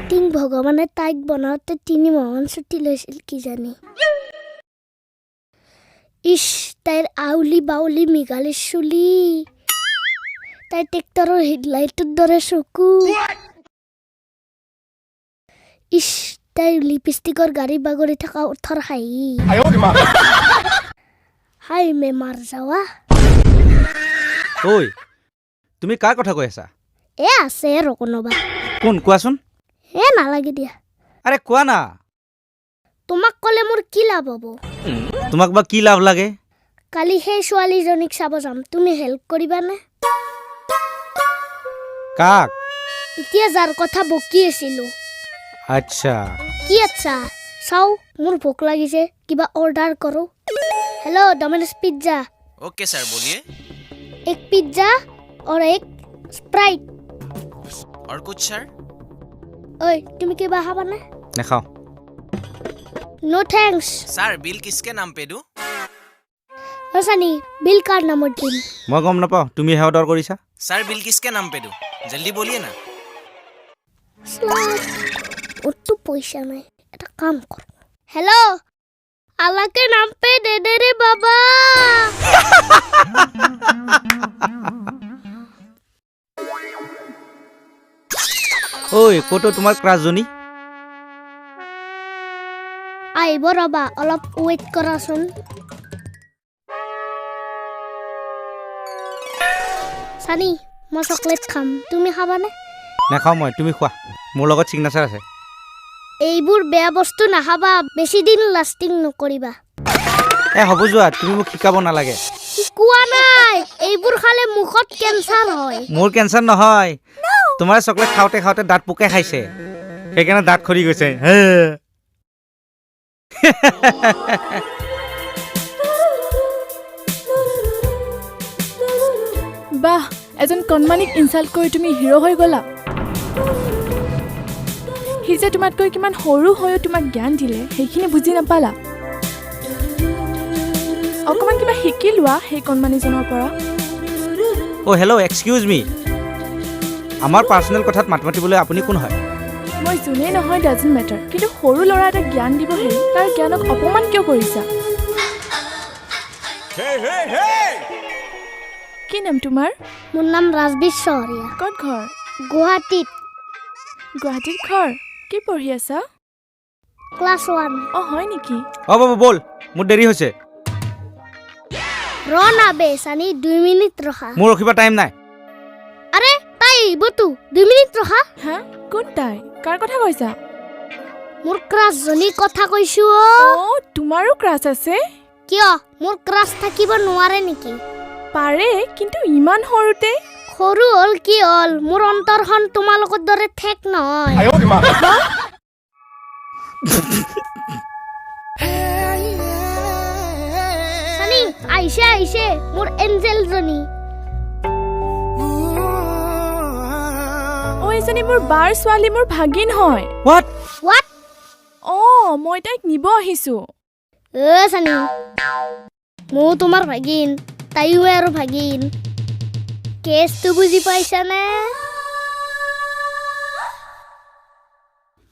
আই think ভগৱানে তাইক বনাওঁতে 3 মাহমান ছুটি লৈছিল কিজানি ইছ তাইৰ আউলি বাউলি মিঘালী চুলি তাই ট্ৰেক্টৰৰ হেডলাইটৰ দৰে চকু ইছ তাইৰ লিপষ্টিকৰ গাড়ী বাগৰি থকা ওঠৰ হাঁহি হাই মে মাৰ যাৱা ঐ তুমি কাৰ কথা কৈ আছা আছে আৰু কোনোবা কোন কোৱাচোন নালাগে দিয়া আৰে কোৱা না তোমাক ক'লে মোৰ কি লাভ হ'ব তোমাক বা কি লাভ লাগে কালি সেই ছোৱালীজনীক চাব যাম তুমি হেল্প কৰিবানে কাক এতিয়া যাৰ কথা বকি আছিলো আচ্ছা কি আচ্ছা চাও মোৰ ভোক লাগিছে কিবা অৰ্ডাৰ কৰো hello Domino's pizza okay sir बोलिए एक पिज्जा और एक स्प्राइट और कुछ सर ओए तुम के बाहा बना নেখাও नो थैंक्स सर बिल किसके नाम पे दूं हसनी बिल कार्ड नंबर दिन মই গম নাপাওঁ তুমি হে অৰ্ডাৰ কৰিছা सर बिल किसके नाम पे दूं जल्दी बोलिए ना और तो पैसा नहीं এটা কাম কর हेलो अल्लाह के नाम पे दे दे रे बाबा ঐ ক'তো তোমাৰ ক্ৰাছজনী আইব ৰবা অলপ ওয়েট কৰাচোন সানি মই চকলেট খাম তুমি খাবানে নেখাওঁ মই তুমি খোৱা মোৰ লগত চিগনেচাৰ আছে এইবোৰ বেয়া বস্তু নাখাবা বেছি দিন লাষ্টিং নকৰিবা হ'ব যোৱা তুমি মোক শিকাব নালাগে কোৱা নাই এইবোৰ খালে মুখত কেন্সাৰ হয় মোৰ কেন্সাৰ নহয় তোমাৰ চকলেট খাওঁতে খাওঁতে দাঁত পোকে খাইছে সেইকাৰণে দাঁত খৰি গৈছে বাহ এজন কণমানিক ইনচাল্ট কৰি তুমি হিৰো হৈ গলা সি যে তোমাতকৈ কিমান সৰু হৈও তোমাক জ্ঞান দিলে সেইখিনি বুজি নাপালা অকণমান কিবা শিকি লোৱা সেই কণমানিজনৰ পৰা হেল্ল' এক্সকিউজ মি আমাৰ পাৰ্চনেল কথাত মাত মাতিবলৈ আপুনি কোন হয় মই যোনেই নহয় ডাজেণ্ট মেটাৰ কিন্তু সৰু ল'ৰা এটা জ্ঞান দিব হেৰি তাৰ জ্ঞানক অপমান কিয় কৰিছা কি নাম তোমাৰ মোৰ নাম ৰাজবীৰ চহৰীয়া ক'ত ঘৰ গুৱাহাটীত ঘৰ কি পঢ়ি আছা ক্লাছ 1 হয় নেকি বাবু বল মোৰ দেৰি হৈছে ৰ না বে সানি 2 মিনিট ৰখা মোৰ ৰখিব টাইম নাই আৰে তাই বতু 2 মিনিট ৰখা হা কোন তাই কাৰ কথা কৈছা মোৰ ক্ৰাছ জনী কথা কৈছো তোমাৰো ক্ৰাছ আছে কিয় মোৰ ক্ৰাছ থাকিব নোৱাৰে নেকি পাৰে কিন্তু ইমান সৰুতে সৰু হল কি হল মোৰ অন্তৰখন তোমালোকৰ দৰে ঠেক নহয় সানি আইছে মোৰ এঞ্জেল জনী এজনী মোৰ বাৰ ছোৱালী মোৰ ভাগিন হয় হোৱাট মই তাইক নিব আহিছো সানি মই তোমাৰ ভাগিন তাইও আৰু ভাগিন কেছটো বুজি পাইছানে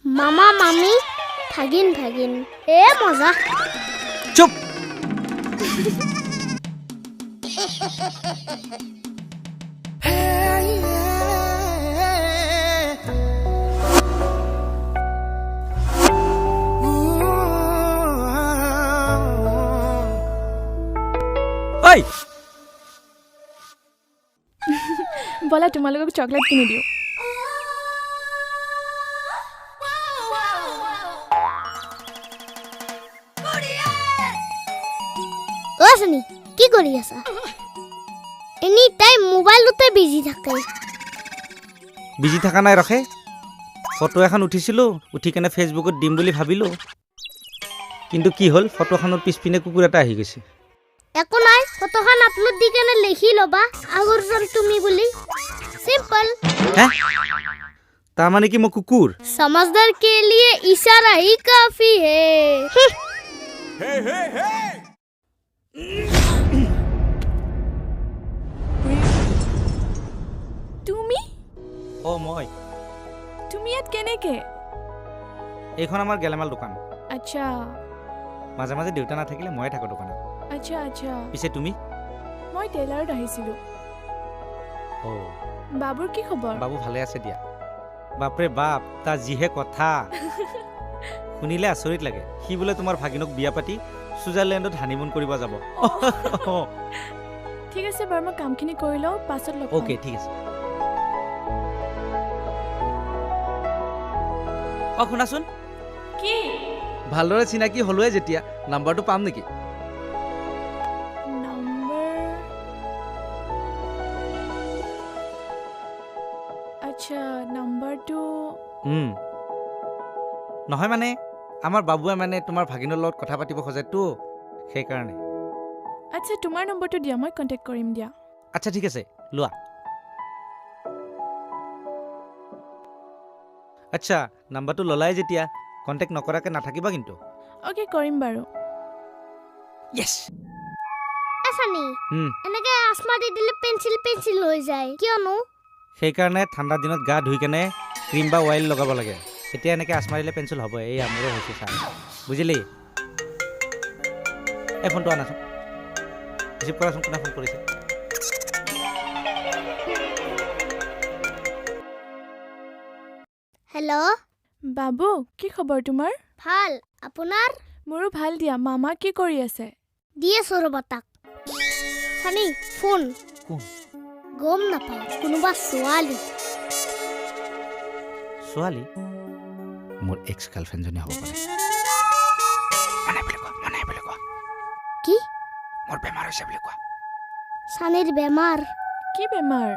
মামা মামি ভাগিন মজা চুপ বলা তোমালোকক চকলেট কিনি দিওঁ সানি কি কৰি আছা এনি টাইম মোবাইলতে বিজি থাকে বিজি থকা নাই ৰখে ফটো এখন উঠিছিলোঁ উঠি কেনে ফেচবুকত দিম বুলি ভাবিলোঁ কিন্তু কি হ'ল ফটোখনৰ পিছপিনে কুকুৰ এটা আহি গৈছে একো নাই ফটোখন আপলোড দি কেনে লিখি ল'বা আগৰজন তুমি বুলি सिंपल তাৰমানে কি মই কুকুৰ समझदार के लिए इशारा ही काफी है তুমি মই তুমি ইয়াত কেনেকে এইখন আমাৰ গেলামাল দোকান। আচ্ছা মাজে মাজে দেউতা নাথাকিলে ময়ে থাকোঁ দোকানত। আচ্ছা আচ্ছা পিছে তুমি? মই টেইলাৰত আহিছিলোঁ। অ' বাবুৰ কি খবৰ? বাবু ভালে আছে দিয়া। বাপৰে বাপ, তাৰ যিহে কথা শুনিলে আচৰিত লাগে। সি বোলে তোমাৰ ভাগিনক বিয়া পাতি ছুইজাৰলেণ্ডত হানিমুন কৰিব যাব। ঠিক আছে বাৰু, মই কামখিনি কৰি লওঁ, পাছত লগ পাম। অ'কে ঠিক আছে। শুনাচোন, কি? ভালদৰে চিনাকি হ'লোৱে যেতিয়া নাম্বাৰটো পাম নেকি? নম্বৰ আচ্ছা নম্বৰটো নহয় মানে আমাৰ বাবুৱে মানে তোমাৰ ভাগিনৰ লগত কথা পাতিব খোজেতো, সেইকাৰণে। আচ্ছা তোমাৰ নম্বৰটো দিয়া, মই কণ্টেক্ট কৰিম দিয়া। আচ্ছা ঠিক আছে, লোৱা। আচ্ছা নাম্বাৰটো ল'লাই যেতিয়া কণ্টেক্ট নকৰাকৈ নাথাকিবা কিন্তু। অ'কে কৰিম বাৰু। য়েছ। চানি এনেকে আচমা দি দিলে পেঞ্চিল হৈ যায় কিয়নো? সেইকাৰণে ঠাণ্ডা দিনত গা ধুই কেনে ক্ৰীম বা অইল লগাব লাগে, তেতিয়া এনেকৈ আচ মাৰিলে পেঞ্চিল হ'ব। এই আমোৰো হৈছে চা, বুজিলি? এই ফোনটো আনাচোন, ৰিচিভ কৰাচোন, কোনে ফোন কৰিছে? হেল্ল', বাবু কি খবৰ তোমাৰ? ভাল, আপোনাৰ? মোৰো ভাল দিয়া। মামা কি কৰি আছে? দি আছো ৰ'বা তাক। চানি ফোন। কোন? গম নাপাওঁ, কোনোবা ছোৱালী। ছোৱালী? মোৰ এক্স গাৰ্লফ্ৰেণ্ডজনী হ'ব পাৰে। মানে বুলি কোৱা। কি? মোৰ বেমাৰ হৈছে বুলি কোৱা। চানিৰ বেমাৰ? কি বেমাৰ?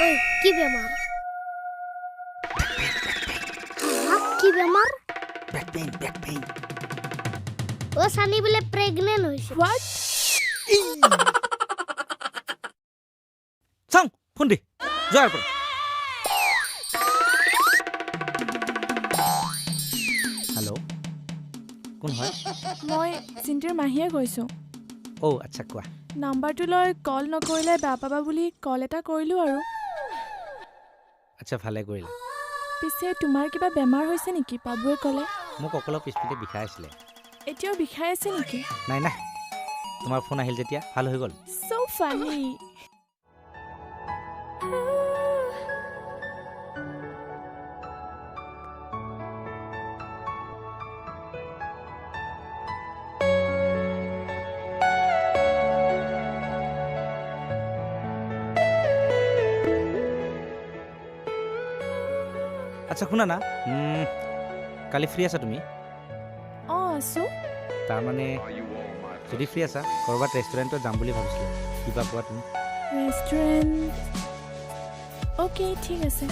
ঐ কি বেমাৰ? কি বেমাৰ? Back pain. অ' চানি বোলে প্ৰেগনেণ্ট হৈছে। হোৱাট? চাওঁ ফোন দি যোৱাৰ পৰা। হেল্ল', কোন হয়? মই চিন্তিৰ মাহীয়ে কৈছোঁ। অ' আচ্ছা কোৱা। নাম্বাৰটো লৈ কল নকৰিলে বেয়া পাবা বুলি কল এটা কৰিলোঁ আৰু। আচ্ছা ভালে কৰিলা। পিছে তোমাৰ কিবা বেমাৰ হৈছে নেকি? বাবুৱে ক'লে। মোক অকলে পিছপিনে বিষাই আছিলে। এতিয়াও বিষাই আছে নেকি? নাই তোমাৰ ফোন আহিল যেতিয়া ভাল হৈ গ'ল। So funny. আচ্ছা শুনা না, কালি ফ্ৰী আছা তুমি? অঁ আছোঁ। তাৰমানে যদি ফ্ৰী আছা ক'ৰবাত ৰেষ্টুৰেণ্টত যাম বুলি ভাবিছিলোঁ, কিবা কোৱা তুমি? ৰেষ্টুৰেণ্ট অ'কে ঠিক আছে।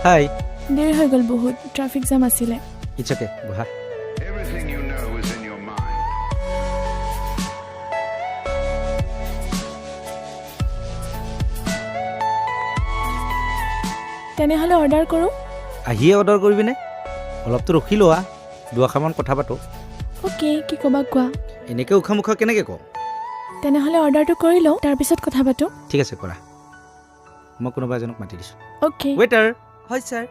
হাই। দেৰি হৈ গ'ল বহুত, ট্ৰাফিক জাম আছিলে। ইটছ অ'কে, বহা। Everything you know is in your mind. তেনেহ'লে অৰ্ডাৰ কৰোঁ? আহিয়ে অৰ্ডাৰ কৰিবিনে? অলপতো ৰখি লোৱা, দুআষাৰমান কথা পাতো। অ'কে, কি ক'বা কোৱা। এনেকৈ উশাহ মুখা কেনেকৈ কওঁ? তেনেহ'লে অৰ্ডাৰটো কৰি লওঁ, তাৰপিছত কথা পাতোঁ। ঠিক আছে কৰা, মই কোনোবা এজনক মাতি দিছোঁ। অ'কে। ৱেইটাৰ। হয় ছাৰ।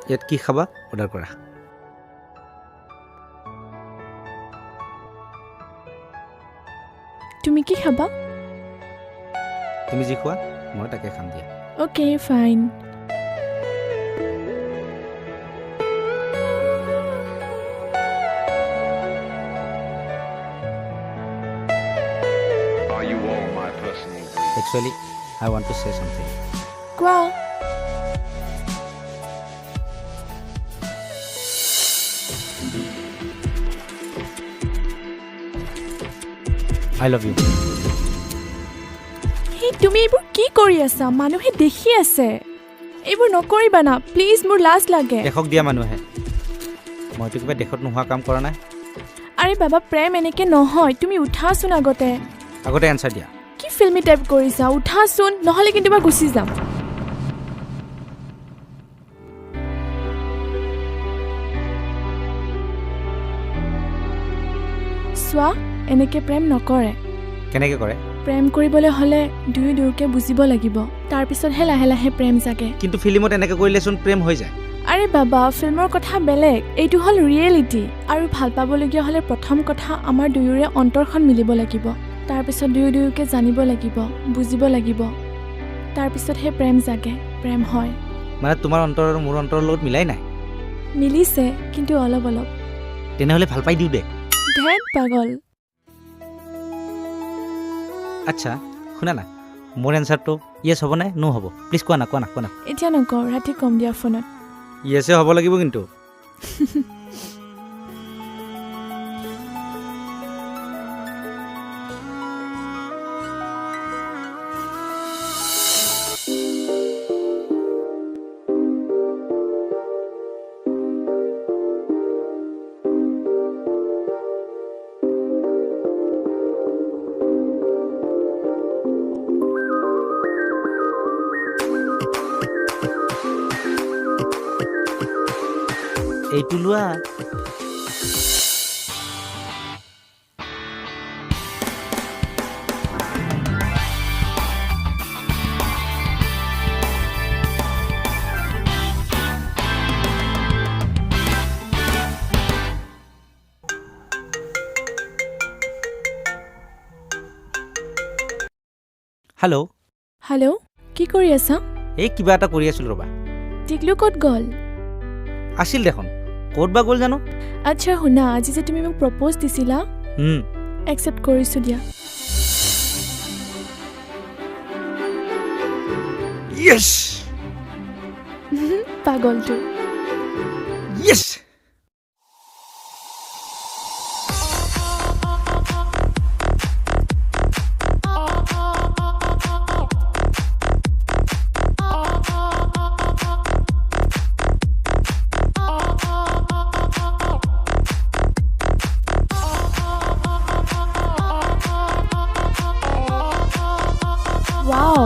ইয়াত কি খাবা অৰ্ডাৰ কৰা। তুমি কি খাবা? তুমি যি খোৱা মই তাকে খাম দিয়া। Okay fine. Are you all my personal grief? Actually, I want to say something. কোৱা। I love you. সেই তুমি এইবোৰ কি কৰি আছা? মানুহে দেখি আছে। এইবোৰ নকৰিবা না প্লিজ, মোৰ লাজ লাগে। দেশক দিয়া মানুহে, মইতো কিবা দেশত নোহোৱা কাম কৰা নাই। আৰে বাবা, প্ৰেম এনেকে নহয়, তুমি উঠাচোন আগতে। আগতে এনচাৰ দিয়া। কি ফিল্মি টাইপ কৰিছা? উঠাচোন, নহ'লে কিন্তু মই গুচি যাম। চোৱা, এনেকে প্ৰেম নকৰে। কেনেকৈ কৰে? প্ৰেম কৰিবলৈ হ'লে দুয়োকে বুজিব লাগিব, তাৰপিছতহে লাহে লাহে প্ৰেম জাগে। কিন্তু ফিল্মত এনেকৈ কৰিলেচোন প্ৰেম হৈ যায়। আৰে বাবা, ফিল্মৰ কথা বেলেগ, এইটো হ'ল ৰিয়েলিটি। আৰু ভাল পাবলগীয়া হ'লে প্ৰথম কথা আমাৰ দুয়োৰে অন্তৰখন মিলিব লাগিব, তাৰপিছত দুয়োকে জানিব লাগিব, বুজিব লাগিব, তাৰপিছতহে প্ৰেম জাগে, প্ৰেম হয়। মানে তোমাৰ অন্তৰ আৰু মোৰ অন্তৰৰ লগত মিলাই নাই? মিলিছে, কিন্তু অলপ অলপ। তেনেহ'লে ভাল পাই দিওঁ দে। ধেত পাগল। আচ্ছা শুনা না, মোৰ এনচাৰটো য়েছ হ'ব নে নো হ'ব? প্লিজ কোৱা না, কোৱা না, কোৱা না। এতিয়া নকওঁ, ৰাতি কম দিয়া ফোনত। য়েছে হ'ব লাগিব কিন্তু। এইটো লোৱা। হেল্ল'। হেল্ল', কি কৰি আছা? এই কিবা এটা কৰি আছিলোঁ ৰ'বা। টিকলু ক'ত গ'ল? আছিল দেখোন, ক'ত বা গ'ল জানো। আচ্ছা শুনা, আজি যে তুমি মোক প্ৰপ'জ দিছিলা, একচেপ্ট কৰিছোঁ দিয়া। য়েছ পাগলটো। য়েছ। ৱাও।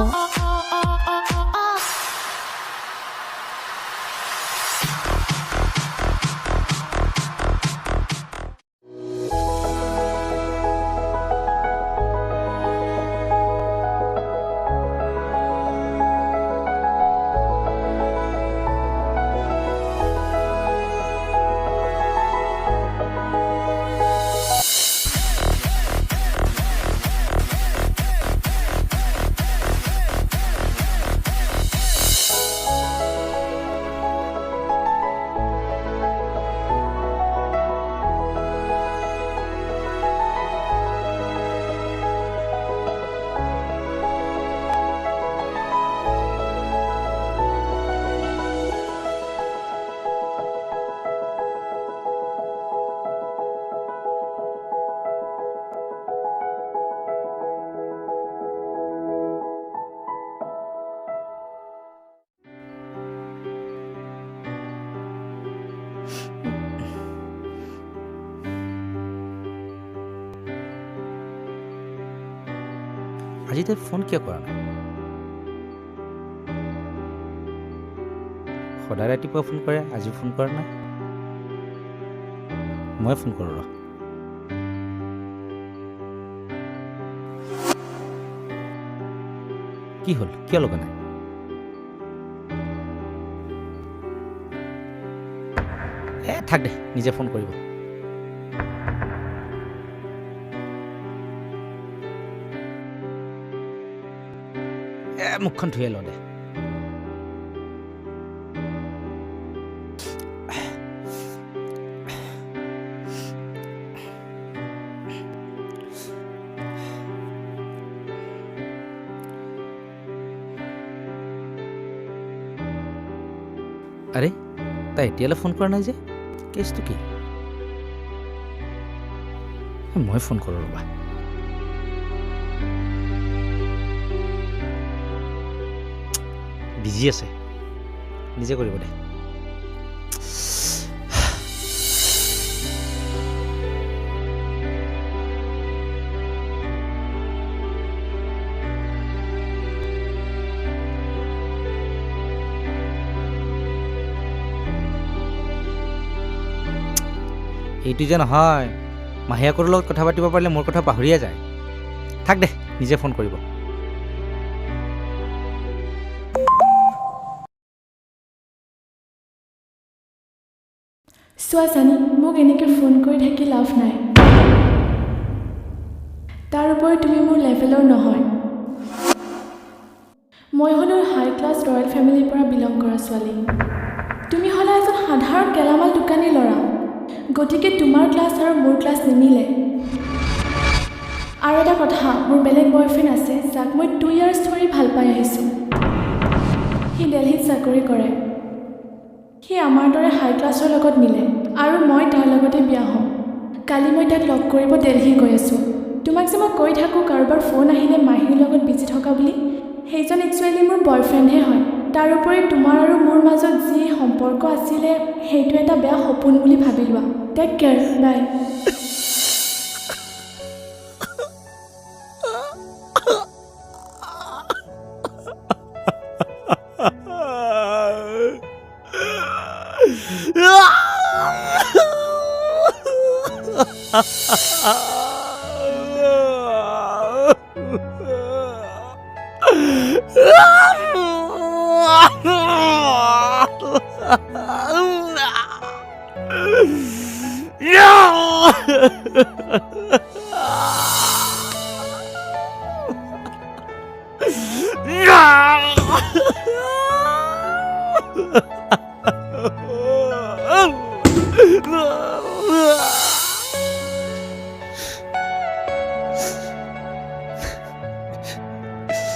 আজি তাই ফোন কিয় কৰা নাই? সদায় ৰাতিপুৱা ফোন কৰে, আজি ফোন কৰা নাই। মই ফোন কৰোঁ ৰ। কি হ'ল, কিয় লগা নাই? থাক দে, নিজে ফোন কৰিব। মুখখন ধুয়ে ল দে। আৰে তাই এতিয়ালৈ ফোন কৰা নাই যে, কেছটো কি? মই ফোন কৰোঁ ৰ'বা। বিজি আছে নিজে কৰিব দে এইটো যে নহয় মাহীয়েকৰ লগত কথা পাতিব পাৰিলে মোৰ কথা পাহৰিয়ে যায় থাক দে নিজে ফোন কৰিব চোৱা জানি মোক এনেকৈ ফোন কৰি থাকি লাভ নাই তাৰ উপৰি তুমি মোৰ লেভেলৰ নহয় মই হ'লোঁ হাই ক্লাছ ৰয়েল ফেমিলিৰ পৰা বিলং কৰা ছোৱালী তুমি হ'লা এজন সাধাৰণ গেলামাল দোকানী ল'ৰা গতিকে তোমাৰ ক্লাছ আৰু মোৰ ক্লাছ নিমিলে আৰু এটা কথা মোৰ বেলেগ বয়ফ্ৰেণ্ড আছে যাক মই 2 years ধৰি ভাল পাই আহিছোঁ সি দিল্লীত চাকৰি কৰে সি আমাৰ দৰে হাই ক্লাছৰ লগত মিলে আৰু মই তাৰ লগতে বিয়া হ'ম কালি মই তাক লগ কৰিব দিল্লী গৈ আছোঁ তোমাক যে মই কৈ থাকোঁ কাৰোবাৰ ফোন আহিলে মাহীৰ লগত বিজি থকা বুলি সেইজন একচুৱেলি মোৰ বয়ফ্ৰেণ্ডহে হয় তাৰোপৰি তোমাৰ আৰু মোৰ মাজত যি সম্পৰ্ক আছিলে সেইটো এটা বেয়া সপোন বুলি ভাবি লোৱা টেক কেয়াৰ বাই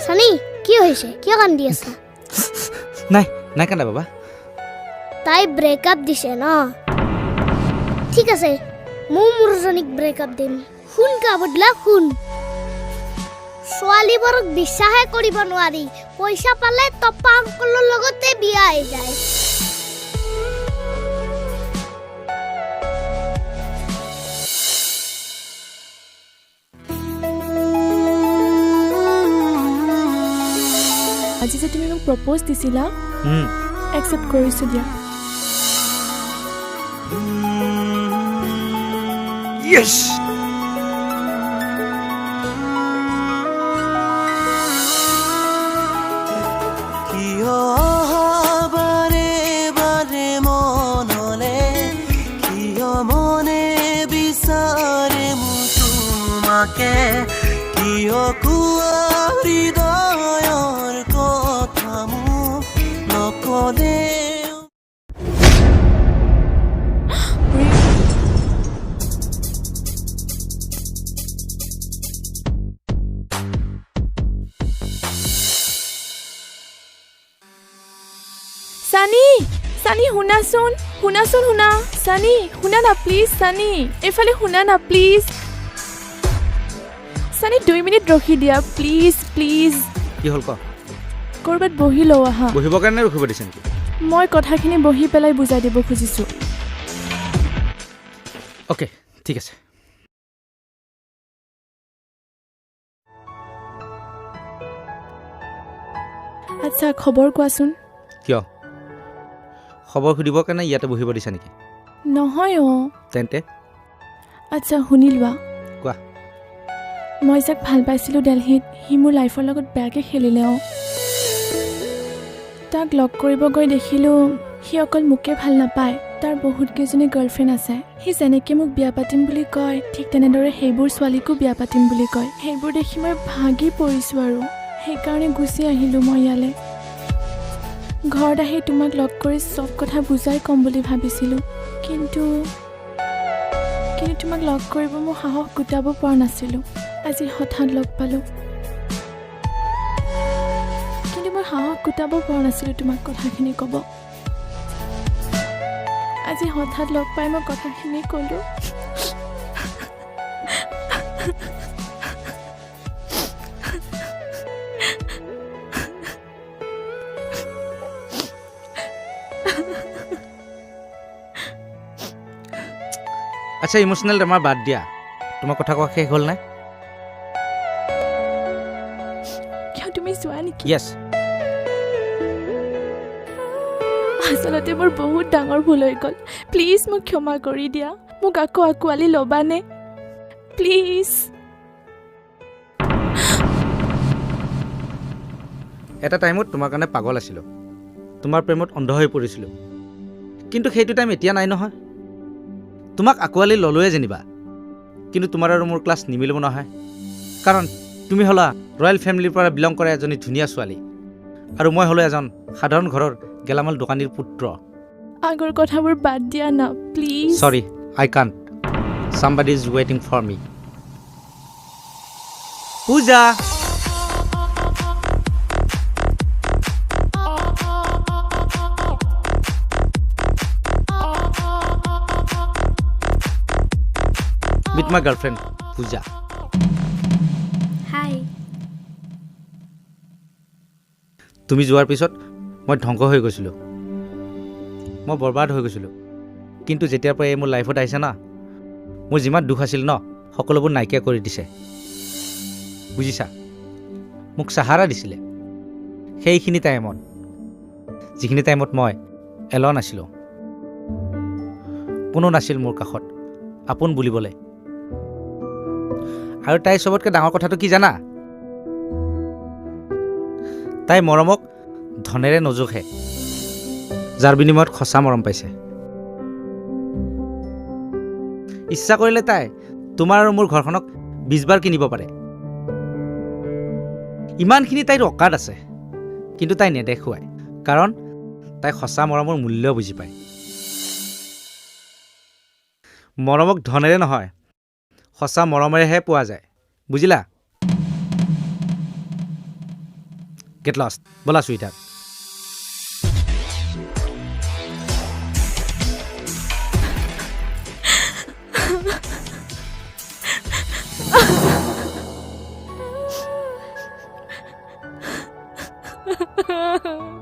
চানি কি হৈছে কিয় কান্দি আছা নাই নাই কান্দা বাবা তাই ব্ৰেকআপ দিছে ন ঠিক আছে মই মোৰজনীক ব্ৰেকআপ দিম শুন কা বদলা শুন ছোৱালীবোৰক বিশ্বাসে কৰিব নোৱাৰি পইচা পালে টপা আংকলৰ লগতে বিয়া হৈ যায় আজি যে তুমি মোক প্ৰপ'জ দিছিলা একচেপ্ট কৰিছোঁ দিয়া Yes! কিয় বাৰে বাৰে মনলে কিয় মনে বিচাৰে মোৰ তোমাকে কিয় কোৱা হৃদয়ৰ কথা মোক নকলে সানি সানি শুনাচোন শুনা সানি শুনা না প্লিজ সানি এইফালে শুনা না প্লিজ সানি 2 মিনিট ৰখি দিয়া প্লিজ প্লিজ কি হ'ল ক ক'ৰবাত বহি লওঁ আহা বহিবৰ কাৰণে ৰখিব দিছে নেকি মই কথাখিনি বহি পেলাই বুজাই দিব খুজিছোঁ অ'কে ঠিক আছে আচ্ছা খবৰ কোৱাচোন কিয় খবৰ সুধিবৰ কাৰণে ইয়াতে বহিব দিছা নেকি নহয় তেন্তে আচ্ছা শুনি লোৱা কোৱা মই যাক ভাল পাইছিলোঁ দিল্লীত সি মোৰ লাইফৰ লগত বেয়াকৈ খেলিলে তাক লগ কৰিব গৈ দেখিলোঁ সি অকল মোকে ভাল নাপায় তাৰ বহুতকেইজনী গাৰ্লফ্ৰেণ্ড আছে সি যেনেকৈ মোক বিয়া পাতিম বুলি কয় ঠিক তেনেদৰে সেইবোৰ ছোৱালীকো বিয়া পাতিম বুলি কয় সেইবোৰ দেখি মই ভাগি পৰিছোঁ আৰু সেইকাৰণে গুচি আহিলোঁ মই ইয়ালৈ ঘৰত আহি তোমাক লগ কৰি চব কথা বুজাই ক'ম বুলি ভাবিছিলোঁ কিন্তু তোমাক লগ কৰিব মই সাহস গোটাব পৰা নাছিলোঁ আজি হঠাৎ লগ পালোঁ কিন্তু মই সাহস গোটাব পৰা নাছিলোঁ তোমাক কথাখিনি ক'ব আজি হঠাৎ লগ পাই মই কথাখিনি ক'লোঁ আচ্ছা ইম'চনেল ড্ৰামা বাদ দিয়া, তোমাৰ কথা কোৱা শেষ হ'ল নাই? কিয় তুমি যোৱা নেকি? য়েছ। আচলতে মোৰ বহুত ডাঙৰ ভুল হৈ গ'ল। প্লিজ মোক ক্ষমা কৰি দিয়া। মোক আকৌ আঁকোৱালি ল'বানে? প্লিজ। এটা টাইমত তোমাৰ কাৰণে পাগল আছিলোঁ, তোমাৰ প্ৰেমত অন্ধ হৈ পৰিছিলোঁ, কিন্তু সেইটো টাইম এতিয়া নাই নহয়। তোমাক আঁকোৱালি ল'লোৱে যেনিবা, কিন্তু তোমাৰ আৰু মোৰ ক্লাছ নিমিলিব নহয়, কাৰণ তুমি হ'লা ৰয়েল ফেমিলিৰ পৰা বিলং কৰা এজনী ধুনীয়া ছোৱালী, আৰু মই হ'লো এজন সাধাৰণ ঘৰৰ গেলামাল দোকানীৰ পুত্ৰ। আগৰ কথাবোৰ বাদ দিয়া না please. Sorry, I can't. Somebody is waiting for me. পূজা! Meet my girlfriend, Pooja. হাই। তুমি যোৱাৰ পিছত মই ধ্বংস হৈ গৈছিলোঁ, মই বৰবাদ হৈ গৈছিলোঁ, কিন্তু যেতিয়াৰ পৰা এই মোৰ লাইফত আহিছে না, মোৰ যিমান দুখ আছিল ন, সকলোবোৰ নাইকিয়া কৰি দিছে, বুজিছা? মোক চাহাৰা দিছিলে সেইখিনি টাইমত, যিখিনি টাইমত মই এলন আছিলোঁ, কোনো নাছিল মোৰ কাষত আপোন বুলিবলৈ। আৰু তাইৰ চবতকৈ ডাঙৰ কথাটো কি জানা? তাই মৰমক ধনেৰে নজোখে, যাৰ বিনিময়ত সঁচা মৰম পাইছে। ইচ্ছা কৰিলে তাই তোমাৰ আৰু মোৰ ঘৰখনক 20 বাৰ কিনিব পাৰে, ইমানখিনি তাইৰ অকাত আছে, কিন্তু তাই নেদেখুৱায়, কাৰণ তাই সঁচা মৰমৰ মূল্য বুজি পায়। মৰমক ধনেৰে নহয়, সঁচা মৰমেৰেহে পোৱা যায়, বুজিলা? গেট লষ্ট, ব'লা চুইটাৰ। Ha ha ha.